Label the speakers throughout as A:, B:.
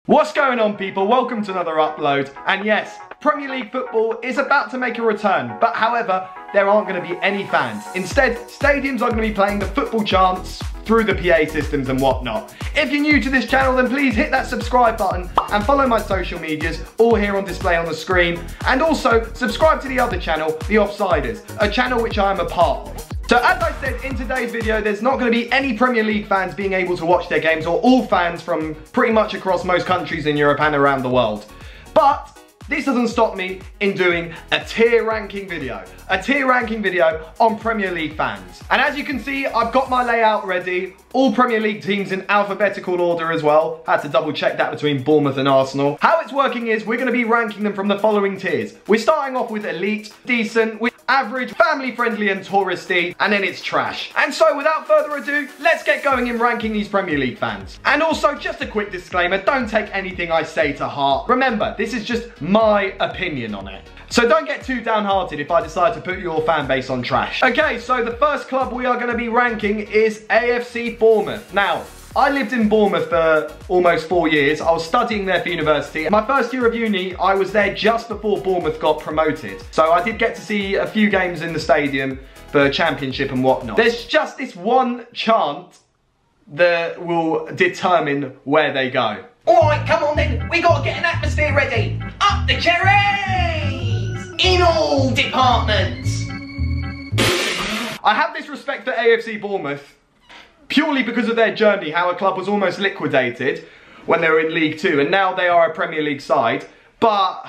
A: What's going on, people? Welcome to another upload. And yes, Premier League football is about to make a return, but however, there aren't going to be any fans. Instead, stadiums are going to be playing the football chants through the PA systems and whatnot. If you're new to this channel, then please hit that subscribe button and follow my social medias, all here on display on the screen. And also, subscribe to the other channel, The Offsiders, a channel which I am a part of. So as I said, in today's video, there's not going to be any Premier League fans being able to watch their games, or all fans from pretty much across most countries in Europe and around the world. But this doesn't stop me in doing a tier ranking video. A tier ranking video on Premier League fans. And as you can see, I've got my layout ready. All Premier League teams in alphabetical order as well. Had to double check that between Bournemouth and Arsenal. How it's working is we're going to be ranking them from the following tiers. We're starting off with elite, decent, with average, family friendly and touristy, and then it's trash. And so without further ado, let's get going in ranking these Premier League fans. And also, just a quick disclaimer, don't take anything I say to heart. Remember, this is just my opinion on it. So don't get too downhearted if I decide to put your fan base on trash. Okay, so the first club we are going to be ranking is AFC Bournemouth. Now, I lived in Bournemouth for almost 4 years. I was studying there for university. My first year of uni, I was there just before Bournemouth got promoted. So I did get to see a few games in the stadium for Championship and whatnot. There's just this one chant that will determine where they go.
B: Alright, come on then, we gotta get an atmosphere ready. Up the cherries! In all departments!
A: I have this respect for AFC Bournemouth purely because of their journey, how a club was almost liquidated when they were in League 2 and now they are a Premier League side, but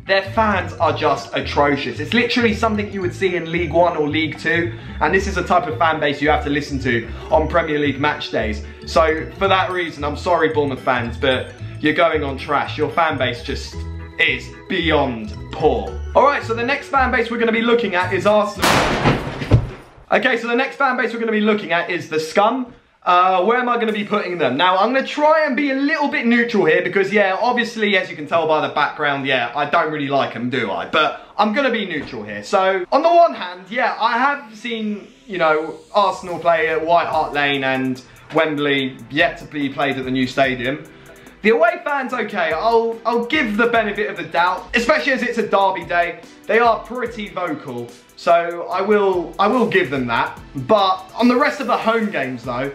A: their fans are just atrocious. It's literally something you would see in League 1 or League 2, and this is a type of fan base you have to listen to on Premier League match days. So for that reason, I'm sorry Bournemouth fans, but you're going on trash. Your fan base just is beyond poor. Alright, so the next fan base we're going to be looking at is Arsenal. Okay, so the next fan base we're going to be looking at is the Scum. Where am I going to be putting them? Now, I'm going to try and be a little bit neutral here because, yeah, obviously, as you can tell by the background, yeah, I don't really like them, do I? But I'm going to be neutral here. So, on the one hand, yeah, I have seen, you know, Arsenal play at White Hart Lane and Wembley, yet to be played at the new stadium. The away fans, okay, I'll give the benefit of the doubt, especially as it's a derby day. They are pretty vocal, so I will give them that. But on the rest of the home games though,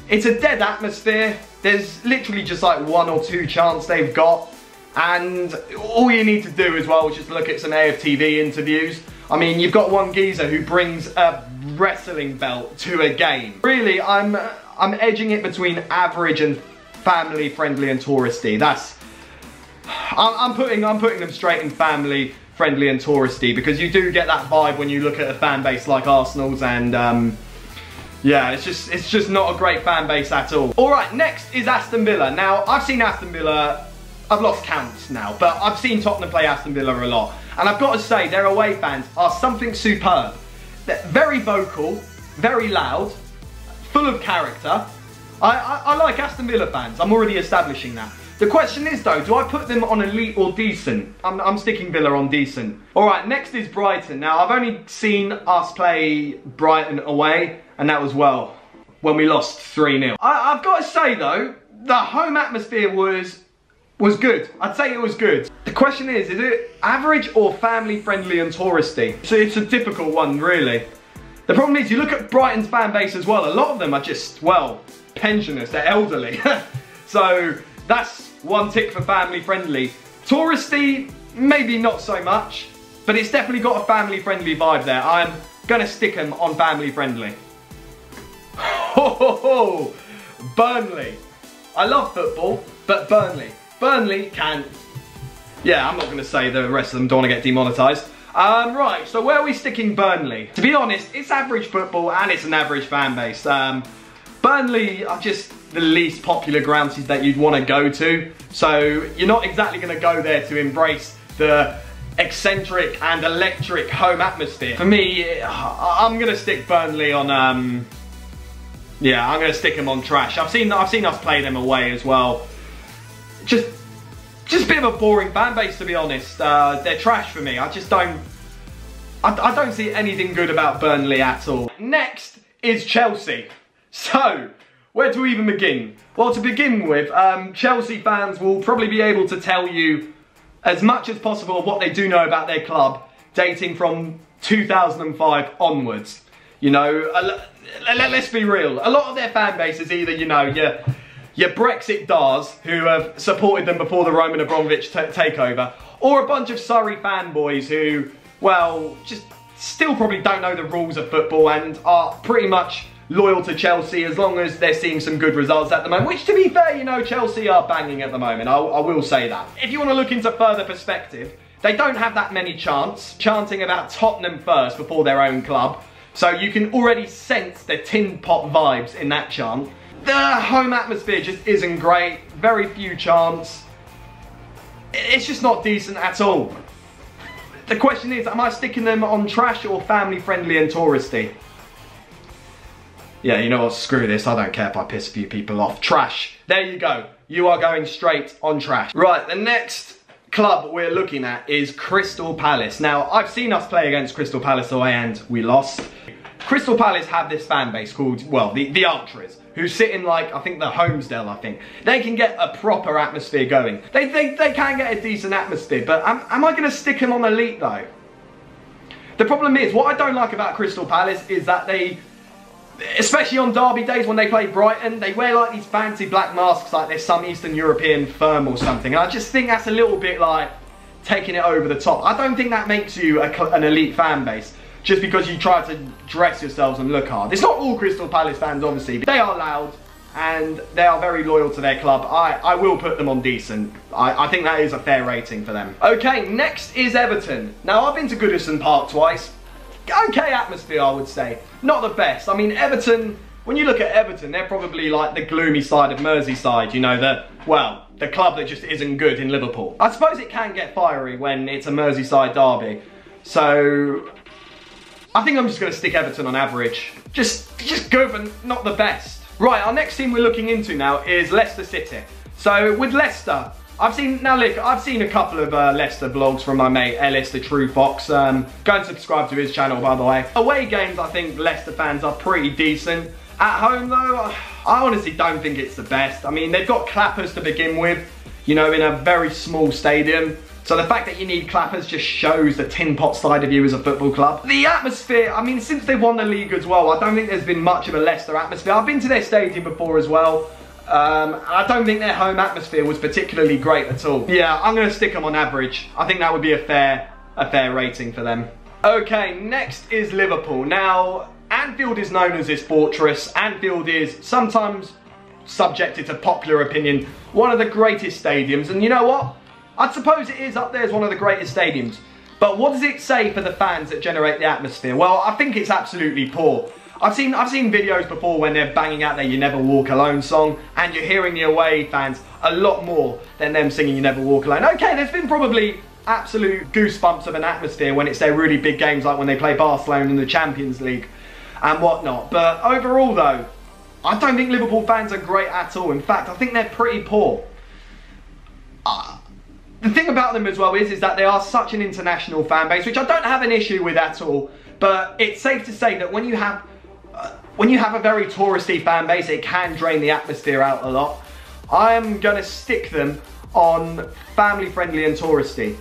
A: it's a dead atmosphere. There's literally just like 1 or 2 chants they've got. And all you need to do as well is just look at some AFTV interviews. I mean, you've got one geezer who brings a wrestling belt to a game. Really, I'm edging it between average and family friendly and touristy. I'm putting them straight in family friendly and touristy because you do get that vibe when you look at a fan base like Arsenal's, and yeah, it's just not a great fan base at all. Alright, next is Aston Villa. Now, I've seen Aston Villa, I've lost counts now, but I've seen Tottenham play Aston Villa a lot. And I've got to say, their away fans are something superb. They're very vocal, very loud, full of character. I like Aston Villa fans, I'm already establishing that. The question is though, do I put them on elite or decent? I'm sticking Villa on decent. Alright, next is Brighton. Now, I've only seen us play Brighton away, and that was, well, when we lost 3-0. I've got to say though, the home atmosphere was good. I'd say it was good. The question is it average or family friendly and touristy? So it's a difficult one, really. The problem is, you look at Brighton's fan base as well, a lot of them are just, well, pensioners, they're elderly. So that's one tick for family friendly. Touristy, maybe not so much, but it's definitely got a family friendly vibe there. I'm gonna stick them on family friendly. Ho ho ho! Burnley. I love football, but Burnley can... Yeah, I'm not gonna say the rest of them, don't want to get demonetised. Right, so where are we sticking Burnley? To be honest, it's average football and it's an average fan base. Burnley are just the least popular grounds that you'd want to go to. So you're not exactly going to go there to embrace the eccentric and electric home atmosphere. For me, I'm going to stick Burnley on, yeah, I'm going to stick them on trash. I've seen us play them away as well. Just a bit of a boring fan base, to be honest. They're trash for me. I don't see anything good about Burnley at all. Next is Chelsea. So, where to even begin? Well, to begin with, Chelsea fans will probably be able to tell you as much as possible of what they do know about their club, dating from 2005 onwards. You know, let's be real. A lot of their fan base is either, you know, your Brexit dars who have supported them before the Roman Abramovich takeover, or a bunch of Surrey fanboys who, well, just still probably don't know the rules of football and are pretty much loyal to Chelsea as long as they're seeing some good results at the moment, which, to be fair, you know, Chelsea are banging at the moment. I will say that. If you want to look into further perspective, they don't have that many chanting about Tottenham first before their own club, so you can already sense the tin pot vibes in that chant. The home atmosphere just isn't great, very few chants. It's just not decent at all. The question is, am I sticking them on trash or family friendly and touristy? Yeah, you know what, screw this, I don't care if I piss a few people off. Trash, there you go. You are going straight on trash. Right, the next club we're looking at is Crystal Palace. Now, I've seen us play against Crystal Palace away and we lost. Crystal Palace have this fan base called, well, the Ultras, who sit in, like, I think the Homesdale, I think. They can get a proper atmosphere going. They can get a decent atmosphere, but am I going to stick them on elite, though? The problem is, what I don't like about Crystal Palace is that they, especially on derby days when they play Brighton, they wear like these fancy black masks like they're some Eastern European firm or something. And I just think that's a little bit like taking it over the top. I don't think that makes you an elite fan base just because you try to dress yourselves and look hard. It's not all Crystal Palace fans, obviously, but they are loud and they are very loyal to their club. I will put them on decent. I think that is a fair rating for them. Okay, next is Everton. Now, I've been to Goodison Park twice. Okay atmosphere, I would say. Not the best. I mean, Everton, when you look at Everton, they're probably like the gloomy side of Merseyside, you know, the club that just isn't good in Liverpool. I suppose it can get fiery when it's a Merseyside derby. So, I think I'm just going to stick Everton on average. Just good, but not the best. Right, our next team we're looking into now is Leicester City. So, with Leicester, I've seen a couple of Leicester vlogs from my mate Ellis, the True Fox. Go and subscribe to his channel, by the way. Away games, I think Leicester fans are pretty decent. At home, though, I honestly don't think it's the best. I mean, they've got clappers to begin with, you know, in a very small stadium. So the fact that you need clappers just shows the tin pot side of you as a football club. The atmosphere, I mean, since they've won the league as well, I don't think there's been much of a Leicester atmosphere. I've been to their stadium before as well. I don't think their home atmosphere was particularly great at all. Yeah, I'm going to stick them on average. I think that would be a fair rating for them. Okay, next is Liverpool. Now, Anfield is known as this fortress. Anfield is sometimes subjected to popular opinion, one of the greatest stadiums. And you know what? I'd suppose it is up there as one of the greatest stadiums. But what does it say for the fans that generate the atmosphere? Well, I think it's absolutely poor. I've seen videos before when they're banging out their You Never Walk Alone song, and you're hearing the away fans a lot more than them singing You Never Walk Alone. Okay, there's been probably absolute goosebumps of an atmosphere when it's their really big games, like when they play Barcelona in the Champions League and whatnot. But overall though, I don't think Liverpool fans are great at all. In fact, I think they're pretty poor. The thing about them as well is that they are such an international fan base, which I don't have an issue with at all. But it's safe to say that when you have a very touristy fan base, it can drain the atmosphere out a lot. I am going to stick them on family friendly and touristy.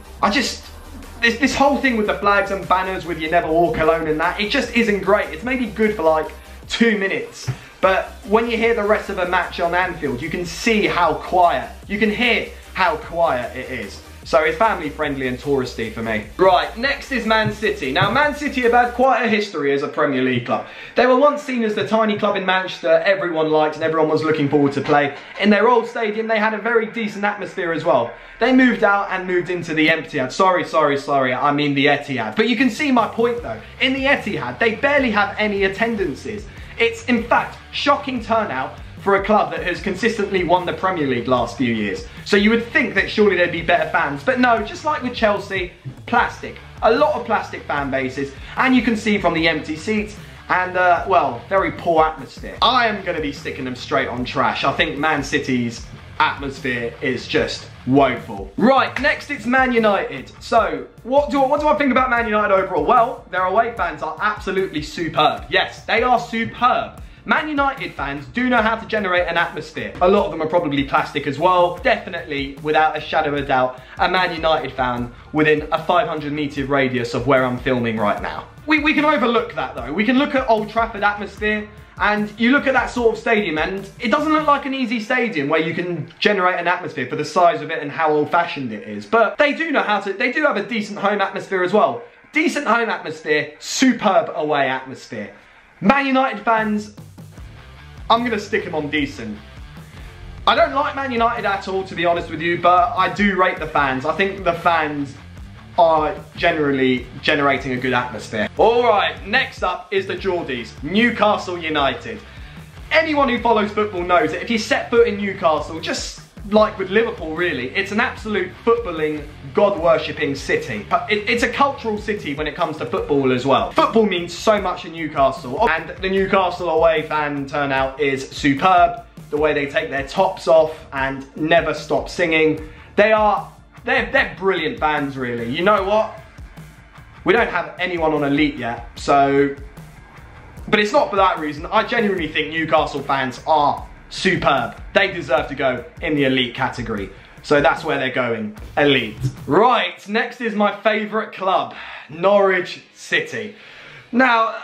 A: This whole thing with the flags and banners with You Never Walk Alone and that, it just isn't great. It's maybe good for like 2 minutes. But when you hear the rest of a match on Anfield, you can see how quiet, you can hear how quiet it is. So it's family friendly and touristy for me. Right, next is Man City. Now, Man City have had quite a history as a Premier League club. They were once seen as the tiny club in Manchester everyone liked and everyone was looking forward to play. In their old stadium, they had a very decent atmosphere as well. They moved out and moved into the Etihad. Sorry, I mean the Etihad. But you can see my point though. In the Etihad, they barely have any attendances. It's, in fact, shocking turnout for a club that has consistently won the Premier League last few years. So you would think that surely there'd be better fans. But no, just like with Chelsea, plastic. A lot of plastic fan bases. And you can see from the empty seats and, well, very poor atmosphere. I am going to be sticking them straight on trash. I think Man City's atmosphere is just woeful. Right, next it's Man United. So, what do I think about Man United overall? Well, their away fans are absolutely superb. Yes, they are superb. Man United fans do know how to generate an atmosphere. A lot of them are probably plastic as well. Definitely, without a shadow of a doubt, a Man United fan within a 500-metre radius of where I'm filming right now. We can overlook that though. We can look at Old Trafford atmosphere, and you look at that sort of stadium and it doesn't look like an easy stadium where you can generate an atmosphere for the size of it and how old-fashioned it is. But they do know how to, they do have a decent home atmosphere as well. Decent home atmosphere, superb away atmosphere. Man United fans, I'm going to stick them on decent. I don't like Man United at all, to be honest with you, but I do rate the fans. I think the fans are generally generating a good atmosphere. Alright, next up is the Geordies, Newcastle United. Anyone who follows football knows that if you set foot in Newcastle, just like with Liverpool really, it's an absolute footballing, God-worshipping city. It's a cultural city when it comes to football as well. Football means so much in Newcastle, and the Newcastle away fan turnout is superb. The way they take their tops off and never stop singing. They're brilliant fans, really. You know what? We don't have anyone on elite yet, so... But it's not for that reason. I genuinely think Newcastle fans are superb. They deserve to go in the elite category. So that's where they're going, elite. Right, next is my favourite club, Norwich City. Now,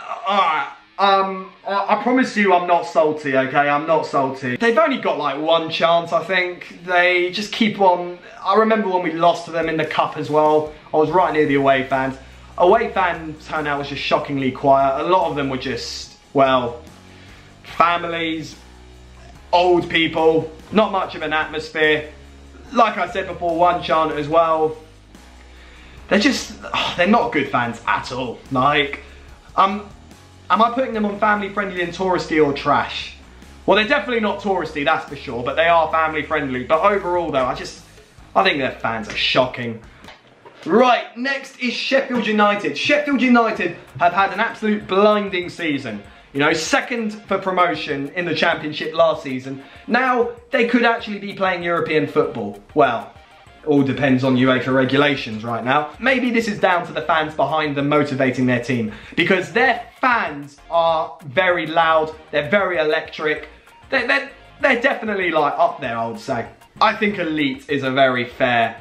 A: I promise you I'm not salty, okay? I'm not salty. They've only got like one chance, I think. They just keep on... I remember when we lost to them in the cup as well. I was right near the away fans. Away fan turnout was just shockingly quiet. A lot of them were just, well, families, old people, not much of an atmosphere. Like I said before, one chant as well. They're just, they're not good fans at all. Like, am I putting them on family friendly and touristy or trash? Well, they're definitely not touristy, that's for sure, but they are family friendly. But overall though, I think their fans are shocking. Right, next is Sheffield United. Sheffield United have had an absolute blinding season. You know, second for promotion in the Championship last season. Now, they could actually be playing European football. Well, all depends on UEFA regulations right now. Maybe this is down to the fans behind them motivating their team, because their fans are very loud, they're very electric. They're definitely like up there, I would say. I think elite is a very fair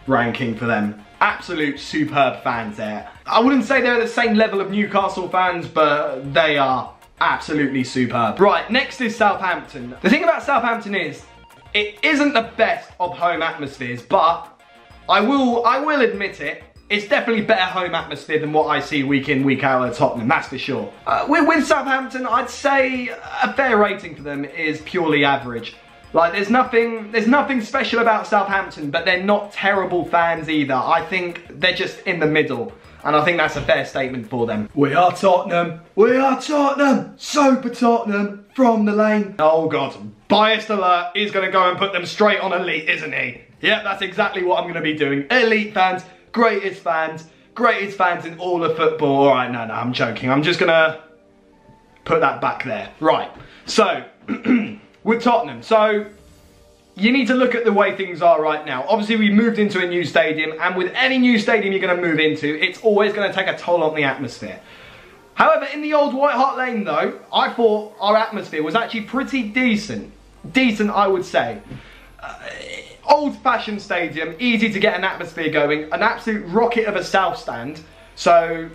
A: ranking for them. Absolute superb fans there. I wouldn't say they're the same level of Newcastle fans, but they are absolutely superb. Right, next is Southampton. The thing about Southampton is, it isn't the best of home atmospheres, but I will admit it, it's definitely better home atmosphere than what I see week in, week out at Tottenham, that's for sure. With Southampton, I'd say a fair rating for them is purely average. Like, there's nothing special about Southampton, but they're not terrible fans either. I think they're just in the middle, and I think that's a fair statement for them. We are Tottenham, super Tottenham, from the lane. Oh God, biased alert, he's gonna go and put them straight on elite, isn't he? Yep, that's exactly what I'm gonna be doing. Elite fans, greatest fans in all of football. All right, no, I'm joking. I'm just gonna put that back there. Right, so, with Tottenham, so you need to look at the way things are right now. Obviously, we moved into a new stadium, and with any new stadium you're going to move into, it's always going to take a toll on the atmosphere. However, in the old White Hart Lane though, I thought our atmosphere was actually pretty decent. Decent, I would say. Old-fashioned stadium, easy to get an atmosphere going, an absolute rocket of a south stand. So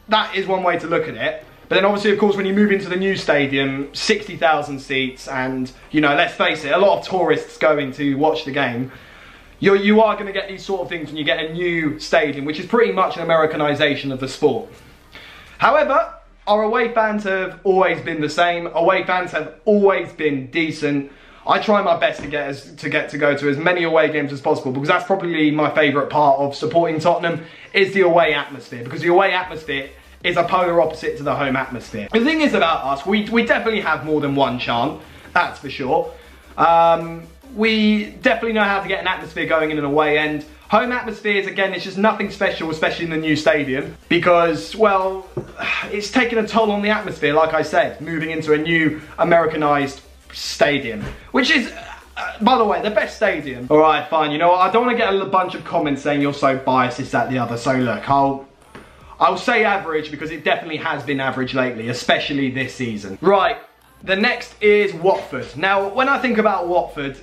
A: that is one way to look at it. But then obviously, of course, when you move into the new stadium, 60,000 seats, and, you know, let's face it, a lot of tourists going to watch the game. You are going to get these sort of things when you get a new stadium, which is pretty much an Americanization of the sport. However, our away fans have always been the same. Away fans have always been decent. I try my best to get to go to as many away games as possible, because that's probably my favourite part of supporting Tottenham, is the away atmosphere, because the away atmosphere is a polar opposite to the home atmosphere. The thing is about us, we definitely have more than one chant, that's for sure. We definitely know how to get an atmosphere going in an away end. Home atmospheres, again, it's just nothing special, especially in the new stadium, because, well, it's taken a toll on the atmosphere, like I said, moving into a new Americanized stadium, which is, by the way, the best stadium. All right, fine, you know what, I don't want to get a bunch of comments saying you're so biased, this, that, the other, so look, I'll say average, because it definitely has been average lately, especially this season. Right, The next is Watford. Now, when I think about Watford,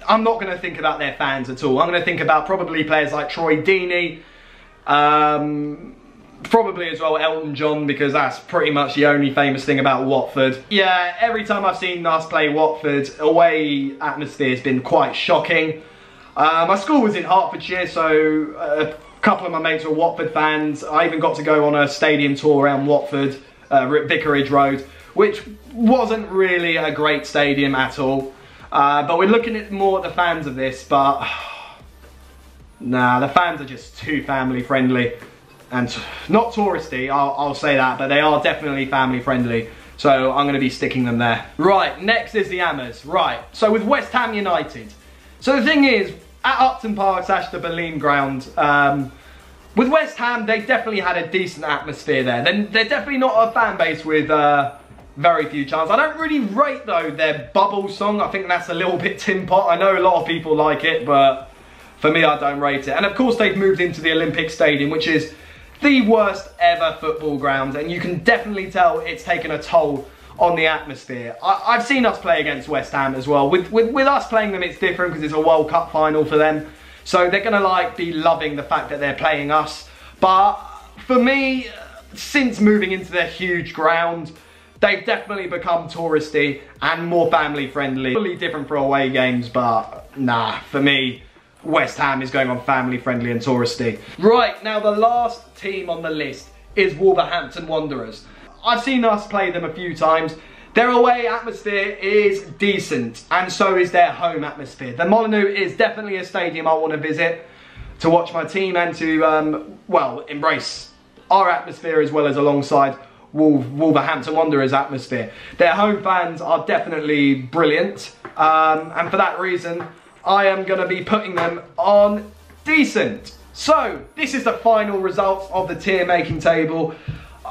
A: I'm not going to think about their fans at all. I'm going to think about probably players like Troy Deeney, probably as well Elton John, because that's pretty much the only famous thing about Watford. Yeah, every time I've seen us play Watford, away atmosphere has been quite shocking. My school was in Hertfordshire, so a couple of my mates were Watford fans. I even got to go on a stadium tour around Watford, Vicarage Road, which wasn't really a great stadium at all. But we're looking at more at the fans of this, but nah, the fans are just too family friendly. And not touristy, I'll say that, but they are definitely family friendly. So I'm going to be sticking them there. Right, next is the Hammers. Right, so with West Ham United. So the thing is, at Upton Park / the Boleyn ground, with West Ham, they definitely had a decent atmosphere there. They're definitely not a fan base with very few chances. I don't really rate, though, their Bubble song. I think that's a little bit tin pot. I know a lot of people like it, but for me, I don't rate it. And of course, they've moved into the Olympic Stadium, which is the worst ever football ground, and you can definitely tell it's taken a toll on the atmosphere. I've seen us play against West Ham as well. With us playing them, it's different because it's a World Cup final for them. So they're gonna like be loving the fact that they're playing us. But for me, since moving into their huge ground, they've definitely become touristy and more family friendly. Totally different for away games, but nah, for me, West Ham is going on family friendly and touristy. Right, now the last team on the list is Wolverhampton Wanderers. I've seen us play them a few times. Their away atmosphere is decent, and so is their home atmosphere. The Molineux is definitely a stadium I want to visit to watch my team and to, well, embrace our atmosphere as well as alongside Wolverhampton Wanderers atmosphere. Their home fans are definitely brilliant, and for that reason, I am going to be putting them on decent. So, this is the final results of the tier making table.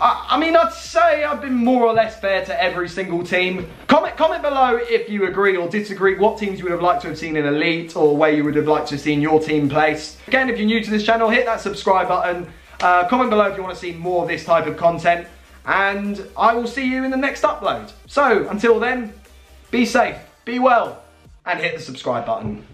A: I mean, I'd say I've been more or less fair to every single team. Comment below if you agree or disagree, what teams you would have liked to have seen in Elite, or where you would have liked to have seen your team placed. Again, if you're new to this channel, hit that subscribe button. Comment below if you want to see more of this type of content. And I will see you in the next upload. So, until then, be safe, be well, and hit the subscribe button.